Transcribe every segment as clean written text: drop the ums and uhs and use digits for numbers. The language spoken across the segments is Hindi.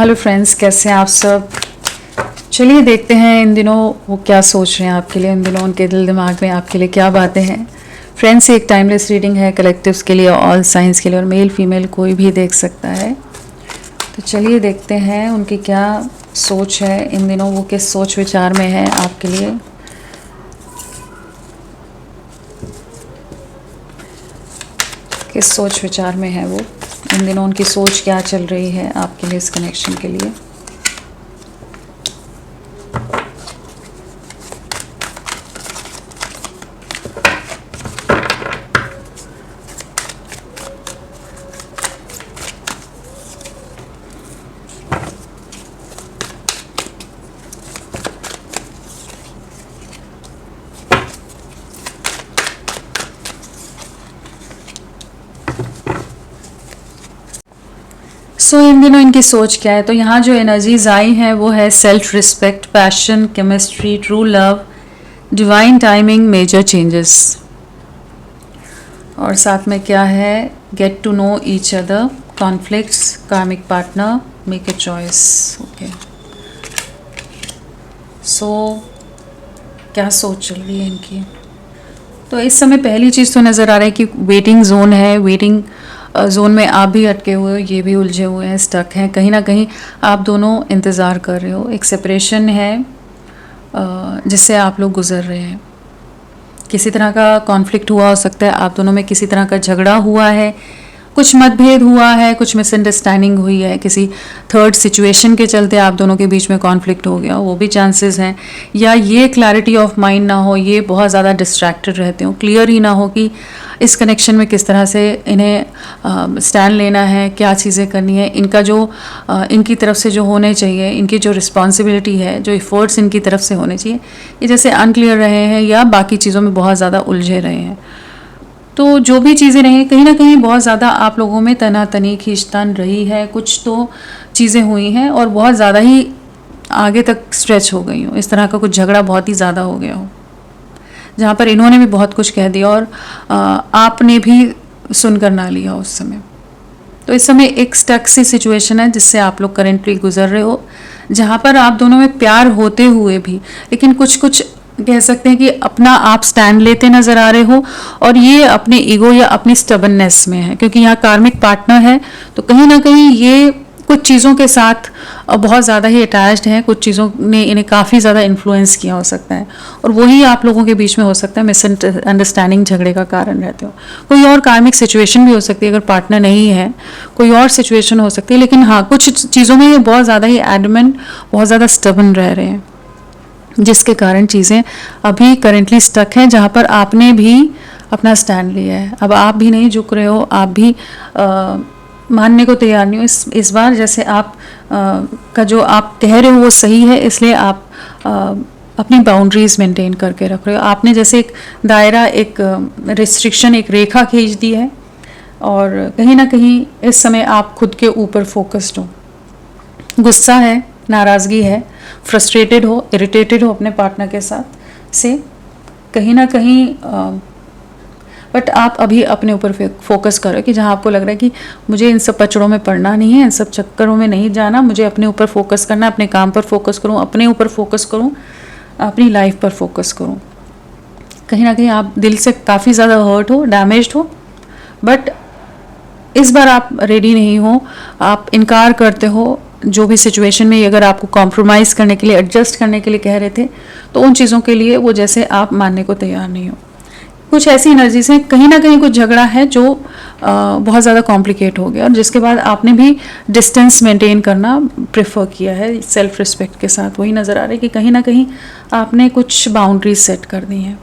हेलो फ्रेंड्स, कैसे हैं आप सब। चलिए देखते हैं इन दिनों वो क्या सोच रहे हैं आपके लिए, इन दिनों उनके दिल दिमाग में आपके लिए क्या बातें हैं। फ्रेंड्स, एक टाइमलेस रीडिंग है कलेक्टिव्स के लिए, ऑल साइंस के लिए, और मेल फीमेल कोई भी देख सकता है। तो चलिए देखते हैं उनकी क्या सोच है इन दिनों, वो किस सोच विचार में है आपके लिए। किस सोच विचार में है वो इन दिनों, उनकी सोच क्या चल रही है आपके लिए इस कनेक्शन के लिए। इन दिनों इनकी सोच क्या है, तो यहाँ जो एनर्जीज आई हैं वो है self respect, passion, chemistry, true love, divine timing, major changes. और साथ में क्या है, get to know each other, conflicts, karmic partner, make a choice. Okay, क्या सोच चल रही है इनकी। तो इस समय पहली चीज़ तो नज़र आ रहा है कि वेटिंग जोन है, वेटिंग जोन में आप भी अटके हुए हो, ये भी उलझे हुए हैं, स्टक हैं, कहीं ना कहीं आप दोनों इंतज़ार कर रहे हो। एक सेपरेशन है जिससे आप लोग गुजर रहे हैं। किसी तरह का कॉन्फ्लिक्ट हुआ हो सकता है, आप दोनों में किसी तरह का झगड़ा हुआ है, कुछ मतभेद हुआ है, कुछ मिसअंडरस्टैंडिंग हुई है, किसी थर्ड सिचुएशन के चलते आप दोनों के बीच में कॉन्फ्लिक्ट हो गया, वो भी चांसेस हैं। या ये क्लैरिटी ऑफ माइंड ना हो, ये बहुत ज़्यादा डिस्ट्रैक्टेड रहते हो, क्लियर ही ना हो कि इस कनेक्शन में किस तरह से इन्हें स्टैंड लेना है, क्या चीज़ें करनी है, इनका जो इनकी तरफ से जो होने चाहिए, इनकी जो रिस्पॉन्सिबिलिटी है, जो एफर्ट्स इनकी तरफ से होने चाहिए, ये जैसे अनक्लियर रहे हैं या बाकी चीज़ों में बहुत ज़्यादा उलझे रहे हैं। तो जो भी चीज़ें रही, कहीं ना कहीं बहुत ज़्यादा आप लोगों में तनातनी, खींचतान रही है, कुछ तो चीज़ें हुई हैं और बहुत ज़्यादा ही आगे तक स्ट्रेच हो गई हो। इस तरह का कुछ झगड़ा बहुत ही ज़्यादा हो गया हो, जहाँ पर इन्होंने भी बहुत कुछ कह दिया और आपने भी सुनकर ना लिया उस समय। तो इस समय एक स्टक सी सिचुएशन है जिससे आप लोग करेंटली गुजर रहे हो, जहाँ पर आप दोनों में प्यार होते हुए भी लेकिन कुछ कुछ कह सकते हैं कि अपना आप स्टैंड लेते नज़र आ रहे हो, और ये अपने ईगो या अपनी स्टबननेस में है, क्योंकि यहाँ कार्मिक पार्टनर है। तो कहीं ना कहीं ये कुछ चीज़ों के साथ बहुत ज़्यादा ही अटैच्ड हैं, कुछ चीज़ों ने इन्हें काफ़ी ज़्यादा इन्फ्लुएंस किया हो सकता है, और वही आप लोगों के बीच में हो सकता है मिसअंडरस्टैंडिंग, झगड़े का कारण रहते हो। कोई और कार्मिक सिचुएशन भी हो सकती है, अगर पार्टनर नहीं है कोई और सिचुएशन हो सकती है, लेकिन हाँ, कुछ चीज़ों में ये बहुत ज़्यादा ही एडमेंट, बहुत ज़्यादा स्टबन रह रहे हैं, जिसके कारण चीज़ें अभी करेंटली स्टक हैं, जहाँ पर आपने भी अपना स्टैंड लिया है। अब आप भी नहीं झुक रहे हो, आप भी मानने को तैयार नहीं हो। इस बार जैसे आप का जो आप कह रहे हो वो सही है, इसलिए आप अपनी बाउंड्रीज मेंटेन करके रख रहे हो। आपने जैसे एक दायरा, एक रिस्ट्रिक्शन, एक रेखा खींच दी है, और कहीं ना कहीं इस समय आप खुद के ऊपर फोकस्ड हो। गुस्सा है, नाराज़गी है, फ्रस्ट्रेटेड हो, इरिटेटेड हो अपने पार्टनर के साथ से कहीं ना कहीं, बट आप अभी अपने ऊपर फोकस करो कि जहाँ आपको लग रहा है कि मुझे इन सब पचड़ों में पड़ना नहीं है, इन सब चक्करों में नहीं जाना, मुझे अपने ऊपर फोकस करना, अपने काम पर फोकस करूँ, अपने ऊपर फोकस करूँ, अपनी लाइफ पर फोकस करूँ। कहीं ना कहीं आप दिल से काफ़ी ज़्यादा हर्ट हो, डैमेज्ड हो, बट इस बार आप रेडी नहीं हो, आप इनकार करते हो। जो भी सिचुएशन में अगर आपको कॉम्प्रोमाइज़ करने के लिए, एडजस्ट करने के लिए कह रहे थे, तो उन चीज़ों के लिए वो जैसे आप मानने को तैयार नहीं हो। कुछ ऐसी एनर्जीज हैं, कहीं ना कहीं कुछ झगड़ा है जो बहुत ज़्यादा कॉम्प्लिकेट हो गया, और जिसके बाद आपने भी डिस्टेंस मेंटेन करना प्रेफर किया है सेल्फ रिस्पेक्ट के साथ। वही नज़र आ रहा है कि कहीं ना कहीं आपने कुछ बाउंड्रीज सेट कर दी हैं,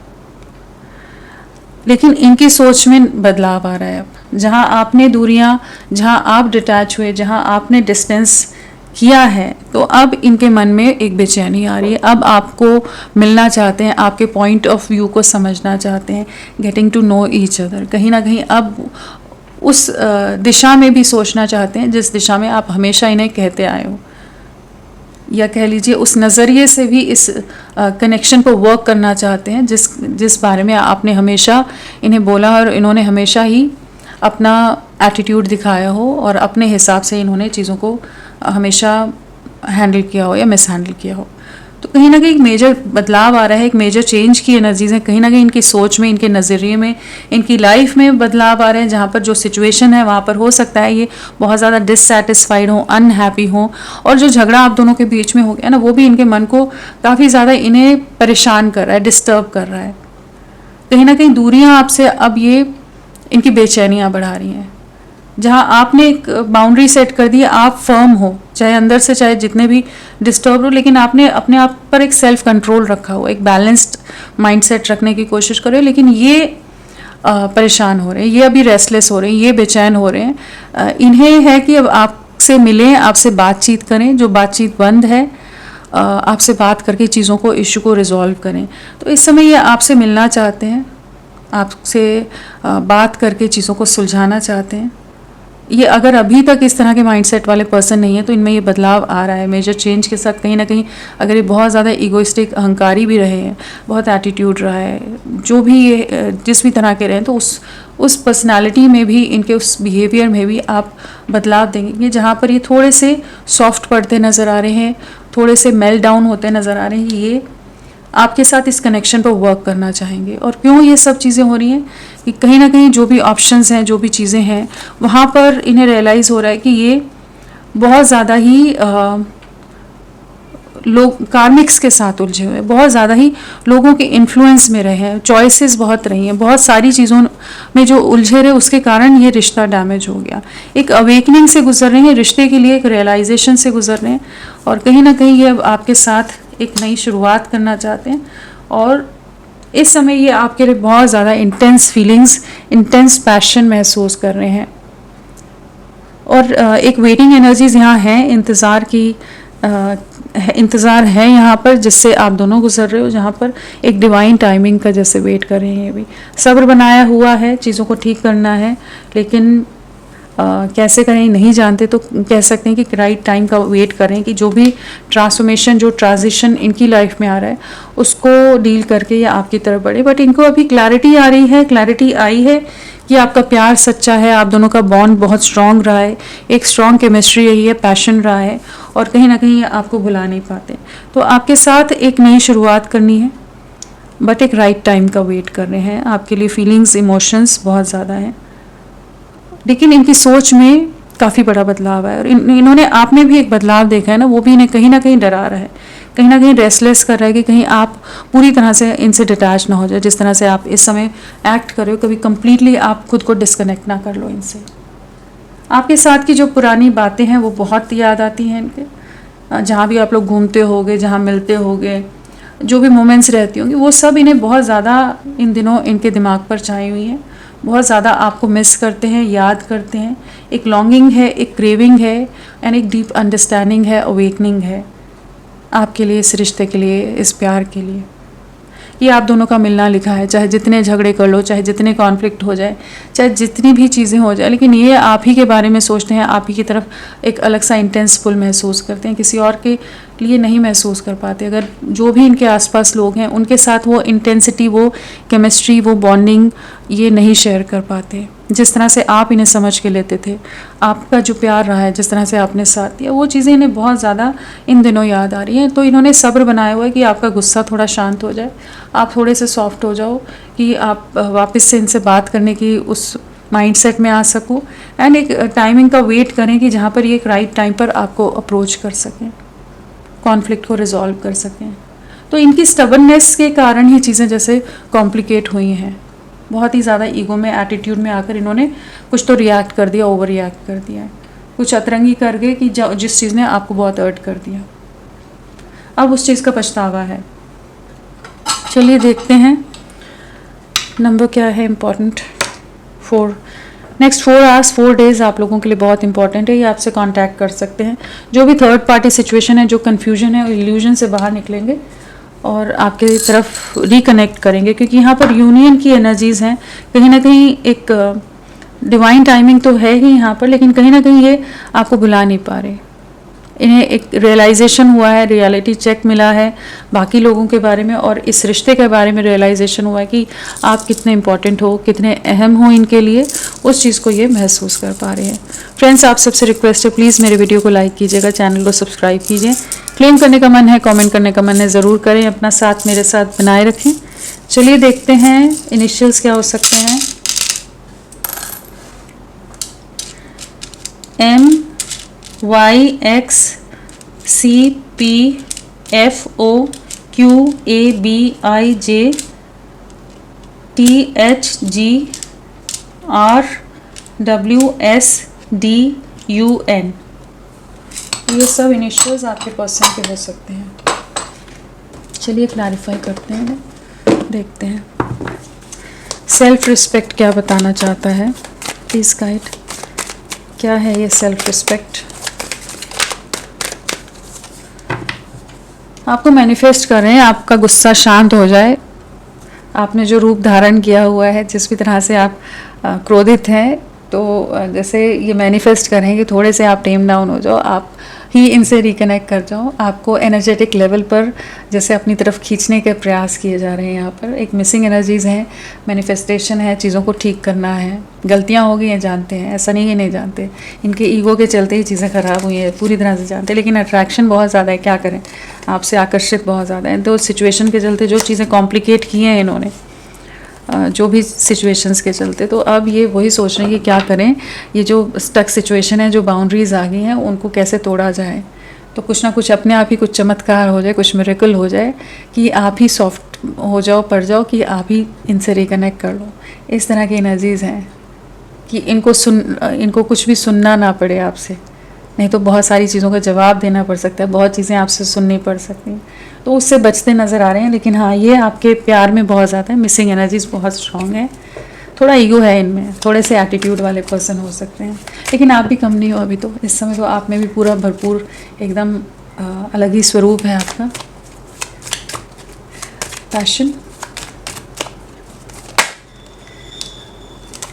लेकिन इनकी सोच में बदलाव आ रहा है। अब जहाँ आपने दूरियाँ, जहाँ आप डिटैच हुए, जहाँ आपने डिस्टेंस किया है, तो अब इनके मन में एक बेचैनी आ रही है। अब आपको मिलना चाहते हैं, आपके पॉइंट ऑफ व्यू को समझना चाहते हैं, getting to know each other. कहीं ना कहीं अब उस दिशा में भी सोचना चाहते हैं जिस दिशा में आप हमेशा इन्हें कहते आए हो, या कह लीजिए उस नज़रिए से भी इस कनेक्शन को वर्क करना चाहते हैं जिस बारे में आपने हमेशा इन्हें बोला, और इन्होंने हमेशा ही अपना एटीट्यूड दिखाया हो, और अपने हिसाब से इन्होंने चीज़ों को हमेशा हैंडल किया हो या मिस हैंडल किया हो। तो कहीं ना कहीं एक मेजर बदलाव आ रहा है, एक मेजर चेंज की एनर्जीज हैं, कहीं ना कहीं इनकी सोच में, इनके नज़रिए में, इनकी लाइफ में बदलाव आ रहे हैं। जहाँ पर जो सिचुएशन है वहाँ पर हो सकता है ये बहुत ज़्यादा डिससेटिस्फाइड हो, अनहैप्पी हो, और जो झगड़ा आप दोनों के बीच में हो गया ना, वो भी इनके मन को काफ़ी ज़्यादा इन्हें परेशान कर रहा है, डिस्टर्ब कर रहा है। कहीं ना कहीं दूरियां आपसे अब ये इनकी बेचैनियां बढ़ा रही हैं। जहां आपने एक बाउंड्री सेट कर दी, आप फर्म हो, चाहे अंदर से चाहे जितने भी डिस्टर्ब हो, लेकिन आपने अपने आप पर एक सेल्फ कंट्रोल रखा हो, एक बैलेंस्ड माइंडसेट रखने की कोशिश करो, लेकिन ये परेशान हो रहे हैं, ये अभी रेस्टलेस हो रहे हैं, ये बेचैन हो रहे हैं। इन्हें है कि अब आपसे मिलें, आपसे बातचीत करें, जो बातचीत बंद है आपसे बात करके चीज़ों को, इशू को रिजॉल्व करें। तो इस समय ये आपसे मिलना चाहते हैं, आपसे बात करके चीज़ों को सुलझाना चाहते हैं। ये अगर अभी तक इस तरह के माइंडसेट वाले पर्सन नहीं है तो इनमें ये बदलाव आ रहा है। मेजर चेंज के साथ कहीं ना कहीं अगर ये बहुत ज़्यादा ईगोइस्टिक, अहंकारी भी रहे हैं, बहुत एटीट्यूड रहा है, जो भी ये जिस भी तरह के रहे हैं, तो उस पर्सनालिटी में भी, इनके उस बिहेवियर में भी आप बदलाव देंगे। जहाँ पर ये थोड़े से सॉफ्ट पड़ते नज़र आ रहे हैं, थोड़े से मेल्ट डाउन होते नज़र आ रहे हैं, ये आपके साथ इस कनेक्शन पर वर्क करना चाहेंगे। और क्यों ये सब चीज़ें हो रही हैं कि कहीं ना कहीं जो भी ऑप्शंस हैं, जो भी चीज़ें हैं, वहाँ पर इन्हें रियलाइज़ हो रहा है कि ये बहुत ज़्यादा ही लोग कार्मिक्स के साथ उलझे हुए हैं, बहुत ज़्यादा ही लोगों के इन्फ्लुएंस में रहे हैं, चॉइसेस बहुत रही हैं, बहुत सारी चीज़ों में जो उलझे रहे, उसके कारण ये रिश्ता डैमेज हो गया। एक अवेकनिंग से गुजर रहे हैं, रिश्ते के लिए एक रियलाइजेशन से गुजर रहे हैं, और कहीं ना कहीं ये अब आपके साथ एक नई शुरुआत करना चाहते हैं। और इस समय ये आपके लिए बहुत ज़्यादा इंटेंस फीलिंग्स, इंटेंस पैशन महसूस कर रहे हैं। और एक वेटिंग एनर्जीज यहाँ है, इंतज़ार की इंतज़ार है यहाँ पर, जिससे आप दोनों गुजर रहे हो, जहाँ पर एक डिवाइन टाइमिंग का जैसे वेट कर रहे हैं। भी सब्र बनाया हुआ है, चीज़ों को ठीक करना है, लेकिन कैसे करें नहीं जानते, तो कह सकते हैं कि राइट टाइम का वेट करें कि जो भी ट्रांसफॉर्मेशन, जो ट्रांजिशन इनकी लाइफ में आ रहा है, उसको डील करके ये आपकी तरफ बढ़े। बट इनको अभी क्लैरिटी आ रही है, क्लैरिटी आई है कि आपका प्यार सच्चा है, आप दोनों का बॉन्ड बहुत स्ट्रॉन्ग रहा है, एक स्ट्रॉन्ग केमिस्ट्री रही है, पैशन रहा है, और कहीं ना कहीं आपको भुला नहीं पाते। तो आपके साथ एक नई शुरुआत करनी है, बट एक राइट टाइम का वेट कर रहे हैं। आपके लिए फीलिंग्स, इमोशंस बहुत ज़्यादा हैं, लेकिन इनकी सोच में काफ़ी बड़ा बदलाव है। और इन्होंने आप में भी एक बदलाव देखा है ना, वो भी इन्हें कहीं ना कहीं डरा रहा है, कहीं ना कहीं रेस्टलेस कर रहा है कि कहीं आप पूरी तरह से इनसे डिटैच ना हो जाए। जिस तरह से आप इस समय एक्ट कर रहे हो, कभी कंप्लीटली आप खुद को डिस्कनेक्ट ना कर लो इनसे। आपके साथ की जो पुरानी बातें हैं वो बहुत याद आती हैं इनके, जहाँ भी आप लोग घूमते होगे, जहाँ मिलते होगे, जो भी मोमेंट्स रहती होंगी, वो सब इन्हें बहुत ज़्यादा इन दिनों इनके दिमाग पर छाई हुई हैं। बहुत ज़्यादा आपको मिस करते हैं, याद करते हैं। एक लॉन्गिंग है, एक क्रेविंग है, एंड एक डीप अंडरस्टैंडिंग है, अवेकनिंग है आपके लिए, इस रिश्ते के लिए, इस प्यार के लिए। ये आप दोनों का मिलना लिखा है, चाहे जितने झगड़े कर लो, चाहे जितने कॉन्फ्लिक्ट हो जाए, चाहे जितनी भी चीज़ें हो जाए, लेकिन ये आप ही के बारे में सोचते हैं, आप ही की तरफ एक अलग सा इंटेंस पुल महसूस करते हैं, किसी और के लिए नहीं महसूस कर पाते। अगर जो भी इनके आसपास लोग हैं उनके साथ वो इंटेंसिटी, वो केमिस्ट्री, वो बॉन्डिंग ये नहीं शेयर कर पाते। जिस तरह से आप इन्हें समझ के लेते थे, आपका जो प्यार रहा है, जिस तरह से आपने साथ दिया, वो चीज़ें इन्हें बहुत ज़्यादा इन दिनों याद आ रही हैं। तो इन्होंने सब्र बनाया हुआ है कि आपका गुस्सा थोड़ा शांत हो जाए, आप थोड़े से सॉफ्ट हो जाओ, कि आप वापस से इनसे बात करने की उस माइंडसेट में आ सको, एंड एक टाइमिंग का वेट करें कि जहाँ पर ये एक राइट टाइम पर आपको अप्रोच कर सकें, कॉन्फ्लिक्ट को रिजॉल्व कर सकें। तो इनकी स्टबर्ननेस के कारण ही चीज़ें जैसे कॉम्प्लिकेट हुई हैं। बहुत ही ज़्यादा ईगो में, एटीट्यूड में आकर इन्होंने कुछ तो रिएक्ट कर दिया, ओवर रिएक्ट कर दिया है, कुछ अतरंगी कर गए कि जिस चीज़ ने आपको बहुत हर्ट कर दिया, अब उस चीज़ का पछतावा है। चलिए देखते हैं नंबर क्या है इम्पॉर्टेंट। 4 नेक्स्ट 4 आवर्स 4 डेज़ आप लोगों के लिए बहुत इंपॉर्टेंट है। ये आपसे कांटेक्ट कर सकते हैं, जो भी थर्ड पार्टी सिचुएशन है, जो कन्फ्यूजन है, इल्यूजन से बाहर निकलेंगे और आपके तरफ रिकनेक्ट करेंगे, क्योंकि यहाँ पर यूनियन की एनर्जीज़ हैं। कहीं ना कहीं एक डिवाइन टाइमिंग तो है ही यहाँ पर, लेकिन कहीं ना कहीं ये आपको भुला नहीं पा रहे। इन्हें एक रियलाइजेशन हुआ है, रियलिटी चेक मिला है बाकी लोगों के बारे में, और इस रिश्ते के बारे में रियलाइजेशन हुआ है कि आप कितने इम्पोर्टेंट हो, कितने अहम हो इनके लिए, उस चीज़ को ये महसूस कर पा रहे हैं। फ्रेंड्स, आप सबसे रिक्वेस्ट है, प्लीज़ मेरे वीडियो को लाइक कीजिएगा, चैनल को सब्सक्राइब कीजिए। क्लेम करने का मन है, कमेंट करने का मन है, ज़रूर करें, अपना साथ मेरे साथ बनाए रखें। चलिए देखते हैं इनिशियल्स क्या हो सकते हैं। MYXCPFOQABIJTHGRWSDUN, ये सब इनिशियल्स आपके पर्सन के हो सकते हैं। चलिए क्लैरिफाई करते हैं, देखते हैं सेल्फ रिस्पेक्ट क्या बताना चाहता है। प्लीज़ गाइड, क्या है ये सेल्फ रिस्पेक्ट। आपको मैनिफेस्ट कर रहे हैं आपका गुस्सा शांत हो जाए। आपने जो रूप धारण किया हुआ है, जिस भी तरह से आप क्रोधित हैं, तो जैसे ये मैनिफेस्ट करें कि थोड़े से आप टेम डाउन हो जाओ, आप ही इनसे रिकनेक्ट कर जाओ। आपको एनर्जेटिक लेवल पर जैसे अपनी तरफ खींचने के प्रयास किए जा रहे हैं। यहाँ पर एक मिसिंग एनर्जीज हैं, मैनिफेस्टेशन है, चीज़ों को ठीक करना है। गलतियाँ हो गई हैं, जानते हैं, ऐसा नहीं है नहीं जानते, इनके ईगो के चलते ही चीज़ें ख़राब हुई हैं, पूरी तरह से जानते हैं, लेकिन अट्रैक्शन बहुत ज़्यादा है, क्या करें, आपसे आकर्षित बहुत ज़्यादा है। तो सिचुएशन के चलते जो चीज़ें कॉम्प्लिकेट की हैं इन्होंने, जो भी सिचुएशंस के चलते, तो अब ये वही सोच रहे हैं कि क्या करें, ये जो स्टक सिचुएशन है, जो बाउंड्रीज आ गई हैं, उनको कैसे तोड़ा जाए। तो कुछ ना कुछ अपने आप ही कुछ चमत्कार हो जाए, कुछ मिरेकल हो जाए कि आप ही सॉफ्ट हो जाओ, पड़ जाओ, कि आप ही इनसे रिकनेक्ट कर लो। इस तरह की एनर्जीज़ हैं कि इनको कुछ भी सुनना ना पड़े आपसे, नहीं तो बहुत सारी चीज़ों का जवाब देना पड़ सकता है, बहुत चीज़ें आपसे सुननी पड़ सकती हैं, तो उससे बचते नज़र आ रहे हैं। लेकिन हाँ, ये आपके प्यार में बहुत ज़्यादा है, मिसिंग एनर्जीज बहुत स्ट्रांग है, थोड़ा ईगो है इनमें, थोड़े से एटीट्यूड वाले पर्सन हो सकते हैं, लेकिन आप भी कम नहीं हो अभी तो। इस समय तो आप में भी पूरा भरपूर एकदम अलग ही स्वरूप है आपका। पैशन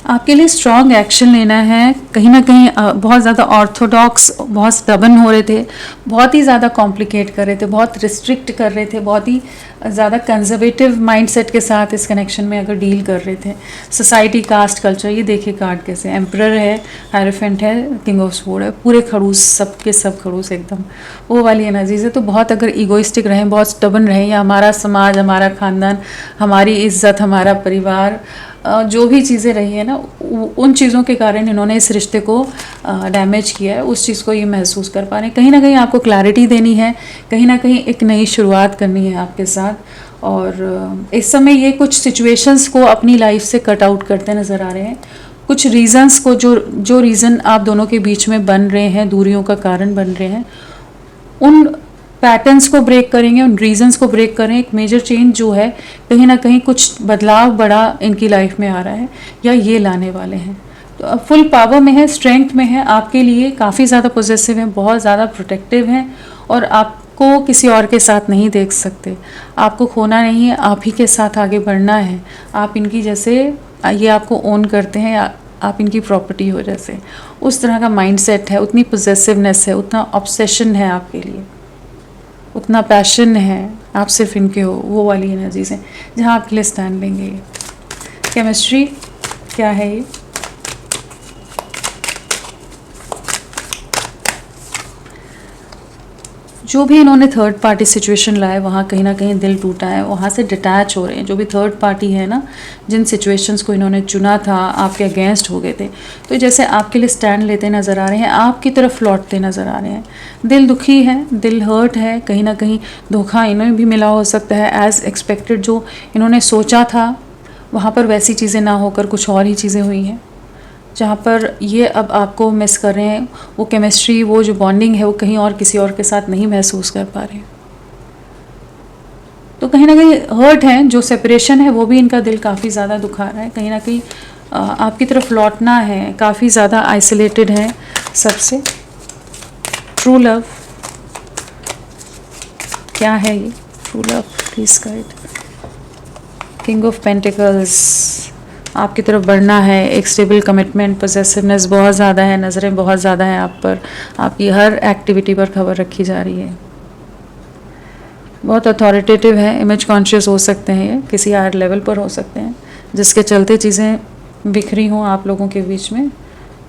आपके लिए स्ट्रॉन्ग एक्शन लेना है। कहीं ना कहीं बहुत ज़्यादा ऑर्थोडॉक्स, बहुत स्टबन हो रहे थे, बहुत ही ज़्यादा कॉम्प्लिकेट कर रहे थे, बहुत रिस्ट्रिक्ट कर रहे थे, बहुत ही ज़्यादा कंजर्वेटिव माइंडसेट के साथ इस कनेक्शन में अगर डील कर रहे थे। सोसाइटी, कास्ट, कल्चर, ये देखिए कार्ड कैसे, एम्परर है, हायरोफेंट है, किंग ऑफ स्वॉर्ड है, पूरे खड़ूस, सब के सब खड़ूस एकदम, वो वाली एनर्जीज है। तो बहुत अगर ईगोइस्टिक रहें, बहुत स्टबन रहें, या हमारा समाज, हमारा ख़ानदान, हमारी इज्जत, हमारा परिवार, जो भी चीज़ें रही है ना, उन चीज़ों के कारण इन्होंने इस रिश्ते को डैमेज किया है, उस चीज़ को ये महसूस कर पा रहे हैं। कहीं ना कहीं आपको क्लैरिटी देनी है, कहीं ना कहीं एक नई शुरुआत करनी है आपके साथ। और इस समय ये कुछ सिचुएशंस को अपनी लाइफ से कट आउट करते नज़र आ रहे हैं, कुछ रीज़न्स को, जो रीज़न आप दोनों के बीच में बन रहे हैं, दूरियों का कारण बन रहे हैं, उन पैटर्न्स को ब्रेक करेंगे, उन रीजंस को ब्रेक करें। एक मेजर चेंज जो है, कहीं ना कहीं कुछ बदलाव बड़ा इनकी लाइफ में आ रहा है, या ये लाने वाले हैं। तो अब फुल पावर में है, स्ट्रेंथ में है, आपके लिए काफ़ी ज़्यादा पॉजिटिव हैं, बहुत ज़्यादा प्रोटेक्टिव हैं, और आपको किसी और के साथ नहीं देख सकते। आपको खोना नहीं है, आप ही के साथ आगे बढ़ना है। आप इनकी जैसे, ये आपको ओन करते हैं, आप इनकी प्रॉपर्टी हो जैसे, उस तरह का माइंडसेट है, उतनी पॉजिटिवनेस है, उतना ऑब्सेशन है आपके लिए, उतना पैशन है, आप सिर्फ इनके हो, वो वाली एनर्जीज हैं जहाँ आपके लिए स्टैंड लेंगे। केमिस्ट्री क्या है ये, जो भी इन्होंने थर्ड पार्टी सिचुएशन लाए, वहाँ कहीं ना कहीं दिल टूटा है, वहाँ से डिटैच हो रहे हैं। जो भी थर्ड पार्टी है ना, जिन सिचुएशंस को इन्होंने चुना था, आपके अगेंस्ट हो गए थे, तो जैसे आपके लिए स्टैंड लेते नज़र आ रहे हैं, आपकी तरफ लौटते नज़र आ रहे हैं। दिल दुखी है, दिल हर्ट है, कहीं ना कहीं धोखा इन्हें भी मिला हो सकता है। एज़ एक्सपेक्टेड जो इन्होंने सोचा था, वहाँ पर वैसी चीज़ें ना होकर कुछ और ही चीज़ें हुई हैं, जहाँ पर ये अब आपको मिस कर रहे हैं। वो केमिस्ट्री, वो जो बॉन्डिंग है, वो कहीं और किसी और के साथ नहीं महसूस कर पा रहे हैं। तो कहीं ना कहीं हर्ट है, जो सेपरेशन है वो भी इनका दिल काफ़ी ज़्यादा दुखा रहा है। कहीं ना कहीं आपकी तरफ लौटना है, काफ़ी ज़्यादा आइसोलेटेड है सबसे। ट्रू लव क्या है ये, true love please guide. King of pentacles, आपकी तरफ बढ़ना है, एक स्टेबल कमिटमेंट, पोजेसिवनेस बहुत ज़्यादा है, नज़रें बहुत ज़्यादा हैं आप पर, आपकी हर एक्टिविटी पर खबर रखी जा रही है। बहुत अथॉरिटेटिव है, इमेज कॉन्शियस हो सकते हैं, ये किसी हायर लेवल पर हो सकते हैं, जिसके चलते चीज़ें बिखरी हूँ आप लोगों के बीच में,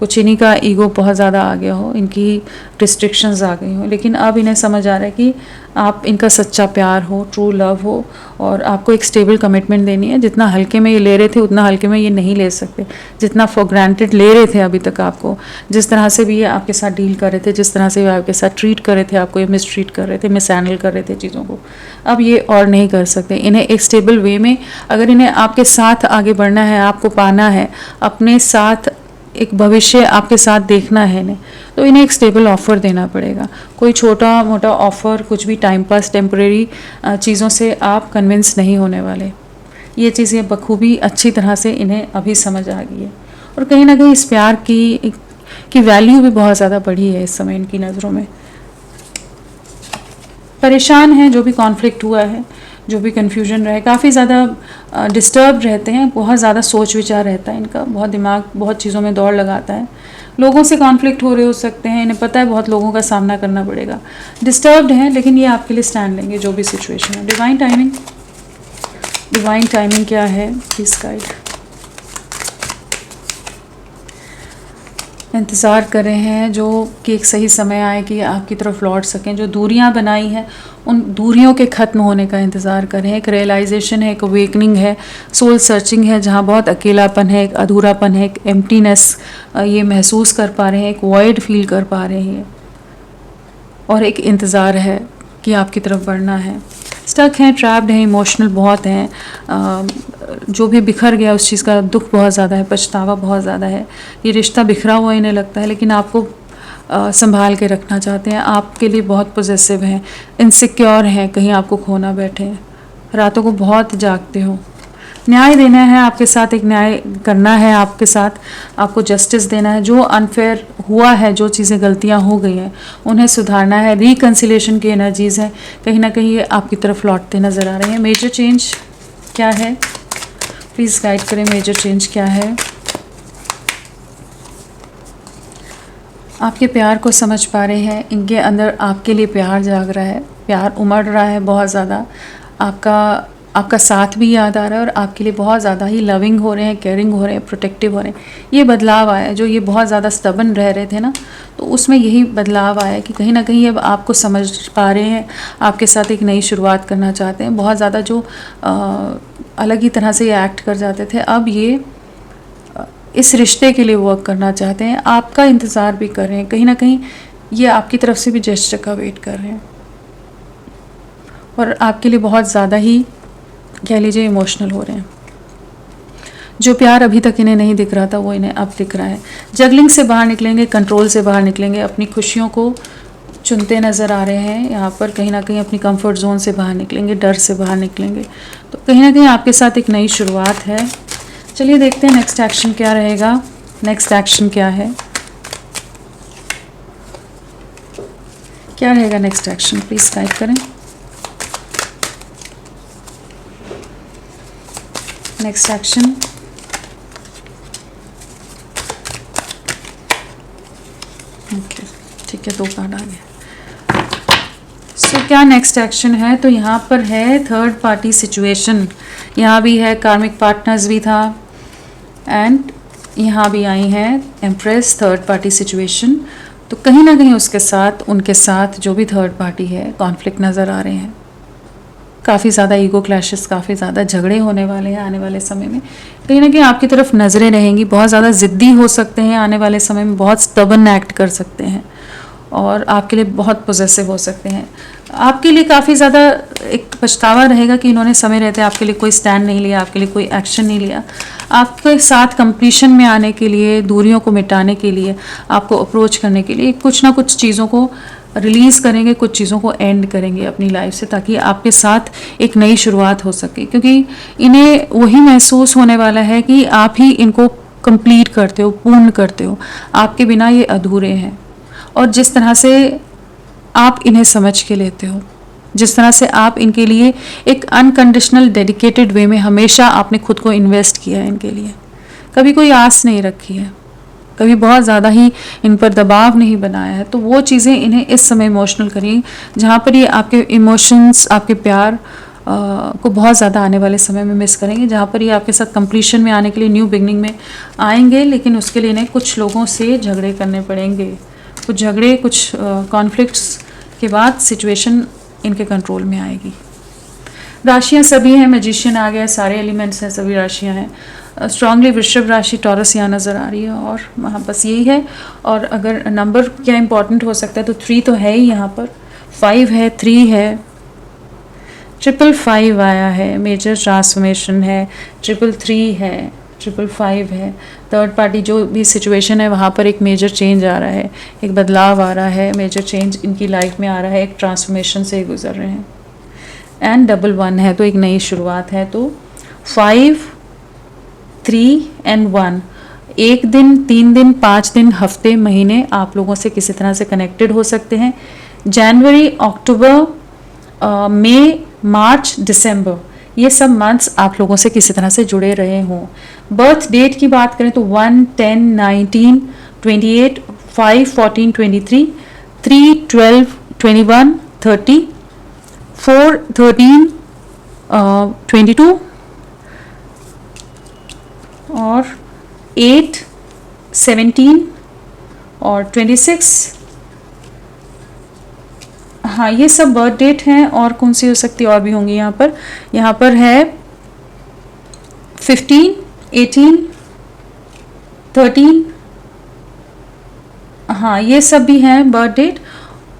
कुछ इन्हीं का ईगो बहुत ज़्यादा आ गया हो, इनकी रिस्ट्रिक्शंस आ गई हो, लेकिन अब इन्हें समझ आ रहा है कि आप इनका सच्चा प्यार हो, ट्रू लव हो, और आपको एक स्टेबल कमिटमेंट देनी है। जितना हल्के में ये ले रहे थे उतना हल्के में ये नहीं ले सकते, जितना फॉर ग्रांटेड ले रहे थे अभी तक आपको, जिस तरह से भी ये आपके साथ डील कर रहे थे, जिस तरह से ये आपके साथ ट्रीट कर रहे थे, आपको ये मिसट्रीट कर रहे थे, मिसहैंडल कर रहे थे चीज़ों को, अब ये और नहीं कर सकते। इन्हें एक स्टेबल वे में, अगर इन्हें आपके साथ आगे बढ़ना है, आपको पाना है, अपने साथ एक भविष्य आपके साथ देखना है इन्हें, तो इन्हें एक स्टेबल ऑफ़र देना पड़ेगा। कोई छोटा मोटा ऑफ़र, कुछ भी टाइम पास टेम्परेरी चीज़ों से आप कन्विंस नहीं होने वाले। ये चीज़ें बखूबी अच्छी तरह से इन्हें अभी समझ आ गई है, और कहीं ना कहीं इस प्यार की वैल्यू भी बहुत ज़्यादा बढ़ी है इस समय इनकी नज़रों में। परेशान हैं, जो भी कॉन्फ्लिक्ट हुआ है, जो भी कन्फ्यूजन रहे, काफ़ी ज़्यादा डिस्टर्ब रहते हैं, बहुत ज़्यादा सोच विचार रहता है इनका, बहुत दिमाग बहुत चीज़ों में दौड़ लगाता है। लोगों से कॉन्फ्लिक्ट हो रहे हो सकते हैं, इन्हें पता है बहुत लोगों का सामना करना पड़ेगा, डिस्टर्ब्ड हैं, लेकिन ये आपके लिए स्टैंड लेंगे जो भी सिचुएशन है। डिवाइन टाइमिंग क्या है प्लीज़ गाइड। इंतज़ार कर रहे हैं जो कि एक सही समय आए कि आपकी तरफ लौट सकें, जो दूरियां बनाई हैं उन दूरियों के ख़त्म होने का इंतज़ार कर रहे हैं। एक रियलाइजेशन है, एक अवेकनिंग है, सोल सर्चिंग है, जहां बहुत अकेलापन है, एक अधूरापन है, एक एम्प्टीनेस ये महसूस कर पा रहे हैं, एक वॉइड फील कर पा रहे हैं, और एक इंतज़ार है कि आपकी तरफ बढ़ना है। स्टक हैं, ट्रैप्ड हैं, इमोशनल बहुत हैं, जो भी बिखर गया उस चीज़ का दुख बहुत ज़्यादा है, पछतावा बहुत ज़्यादा है। ये रिश्ता बिखरा हुआ इन्हें लगता है, लेकिन आपको संभाल के रखना चाहते हैं, आपके लिए बहुत पॉजेसिव हैं, इनसिक्योर हैं, कहीं आपको खोना बैठे, रातों को बहुत जागते हो। न्याय देना है आपके साथ, एक न्याय करना है आपके साथ, आपको जस्टिस देना है। जो अनफेयर हुआ है, जो चीज़ें गलतियां हो गई हैं उन्हें सुधारना है। रिकन्सिलेशन की एनर्जीज़ हैं, कहीं ना कहीं ये आपकी तरफ लौटते नज़र आ रहे हैं। मेजर चेंज क्या है प्लीज़ गाइड करें, मेजर चेंज क्या है। आपके प्यार को समझ पा रहे हैं, इनके अंदर आपके लिए प्यार जाग रहा है, प्यार उमड़ रहा है बहुत ज़्यादा, आपका साथ भी याद आ रहा है, और आपके लिए बहुत ज़्यादा ही लविंग हो रहे हैं, केयरिंग हो रहे हैं, प्रोटेक्टिव हो रहे हैं। ये बदलाव आया है, जो ये बहुत ज़्यादा स्टबन रह रहे थे ना, तो उसमें यही बदलाव आया है कि कहीं ना कहीं अब आपको समझ पा रहे हैं, आपके साथ एक नई शुरुआत करना चाहते हैं। बहुत ज़्यादा जो अलग ही तरह से ये एक्ट कर जाते थे, अब ये इस रिश्ते के लिए वर्क करना चाहते हैं, आपका इंतज़ार भी कर रहे हैं, कहीं ना कहीं ये आपकी तरफ से भी जेस्चर का वेट कर रहे हैं, और आपके लिए बहुत ज़्यादा ही कह लीजिए इमोशनल हो रहे हैं। जो प्यार अभी तक इन्हें नहीं दिख रहा था वो इन्हें अब दिख रहा है। जगलिंग से बाहर निकलेंगे, कंट्रोल से बाहर निकलेंगे, अपनी खुशियों को चुनते नज़र आ रहे हैं यहाँ पर, कहीं ना कहीं अपनी कंफर्ट जोन से बाहर निकलेंगे, डर से बाहर निकलेंगे, तो कहीं ना कहीं आपके साथ एक नई शुरुआत है। चलिए देखते हैं नेक्स्ट एक्शन क्या रहेगा। नेक्स्ट एक्शन क्या है, क्या रहेगा नेक्स्ट एक्शन प्लीज़ गाइड करें। नेक्स्ट एक्शन ओके, ठीक है, 2 कार्ड आ गए। सो क्या नेक्स्ट एक्शन है, तो यहाँ पर है थर्ड पार्टी सिचुएशन, यहाँ भी है कार्मिक पार्टनर्स भी था, एंड यहाँ भी आई हैं एम्प्रेस, थर्ड पार्टी सिचुएशन। तो कहीं ना कहीं उसके साथ, उनके साथ जो भी थर्ड पार्टी है, कॉन्फ्लिक्ट नज़र आ रहे हैं, काफ़ी ज़्यादा ईगो क्लैशेस, काफ़ी ज़्यादा झगड़े होने वाले हैं आने वाले समय में। कहीं ना कहीं आपकी तरफ नज़रें रहेंगी, बहुत ज़्यादा ज़िद्दी हो सकते हैं आने वाले समय में, बहुत स्टबन एक्ट कर सकते हैं, और आपके लिए बहुत पॉजेसिव हो सकते हैं। आपके लिए काफ़ी ज़्यादा एक पछतावा रहेगा कि इन्होंने समय रहते आपके लिए कोई स्टैंड नहीं लिया, आपके लिए कोई एक्शन नहीं लिया। आपके साथ कंप्लीशन में आने के लिए, दूरियों को मिटाने के लिए, आपको अप्रोच करने के लिए कुछ ना कुछ चीज़ों को रिलीज़ करेंगे, कुछ चीज़ों को एंड करेंगे अपनी लाइफ से, ताकि आपके साथ एक नई शुरुआत हो सके। क्योंकि इन्हें वही महसूस होने वाला है कि आप ही इनको कंप्लीट करते हो, पूर्ण करते हो, आपके बिना ये अधूरे हैं। और जिस तरह से आप इन्हें समझ के लेते हो, जिस तरह से आप इनके लिए एक अनकंडीशनल डेडिकेटेड वे में हमेशा आपने खुद को इन्वेस्ट किया है इनके लिए, कभी कोई आस नहीं रखी है, कभी बहुत ज़्यादा ही इन पर दबाव नहीं बनाया है, तो वो चीज़ें इन्हें इस समय इमोशनल करी, जहाँ पर ये आपके इमोशंस, आपके प्यार को बहुत ज़्यादा आने वाले समय में मिस करेंगे, जहाँ पर ये आपके साथ कंप्लीशन में आने के लिए, न्यू बिगनिंग में आएंगे, लेकिन उसके लिए इन्हें कुछ लोगों से झगड़े करने पड़ेंगे। कुछ झगड़े, कुछ कॉन्फ्लिक्ट्स के बाद सिचुएशन इनके कंट्रोल में आएगी। राशियाँ सभी हैं, मैजिशियन आ गया, सारे एलिमेंट्स हैं, सभी राशियाँ हैं। स्ट्रांगली वृषभ राशि, टॉरस यहाँ नज़र आ रही है, और वहाँ बस यही है। और अगर नंबर क्या इंपॉर्टेंट हो सकता है तो 3 तो है ही यहाँ पर, 5 है, 3 है, 555 आया है, मेजर ट्रांसफॉर्मेशन है, 333 है, 555 है। थर्ड पार्टी जो भी सिचुएशन है वहाँ पर एक मेजर चेंज आ रहा है, एक बदलाव आ रहा है, मेजर चेंज इनकी लाइफ में आ रहा है, एक ट्रांसफॉर्मेशन से गुजर रहे हैं। एंड 11 है तो एक नई शुरुआत है। तो 5, 3 एंड 1, 1 दिन, 3 दिन, 5 दिन, हफ्ते, महीने आप लोगों से किसी तरह से कनेक्टेड हो सकते हैं। जनवरी, अक्टूबर, मई, मार्च, दिसंबर, ये सब मंथ्स आप लोगों से किसी तरह से जुड़े रहे हों। बर्थ डेट की बात करें तो 1, 10, 19, 28, 5, 14, 23, 3, 12, 21, 30, 4, 13, 22 और 8, 17 और 26। हाँ, ये सब बर्थ डेट हैं। और कौन सी हो सकती और भी होंगी यहाँ पर है 15, 18, 13, हाँ ये सब भी हैं बर्थ डेट।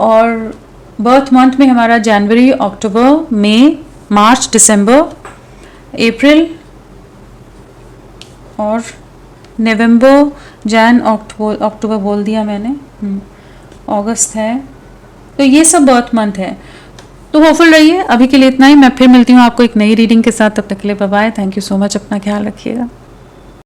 और बर्थ मंथ में हमारा जनवरी, अक्टूबर, मई, मार्च, दिसंबर, अप्रैल और नवंबर, अक्टूबर बोल दिया मैंने, अगस्त है। तो ये सब बर्थ मंथ है। तो होपफुल रहिए। अभी के लिए इतना ही। मैं फिर मिलती हूँ आपको एक नई रीडिंग के साथ। तब तक के लिए bye bye. Thank you so much. अपना ख्याल रखिएगा।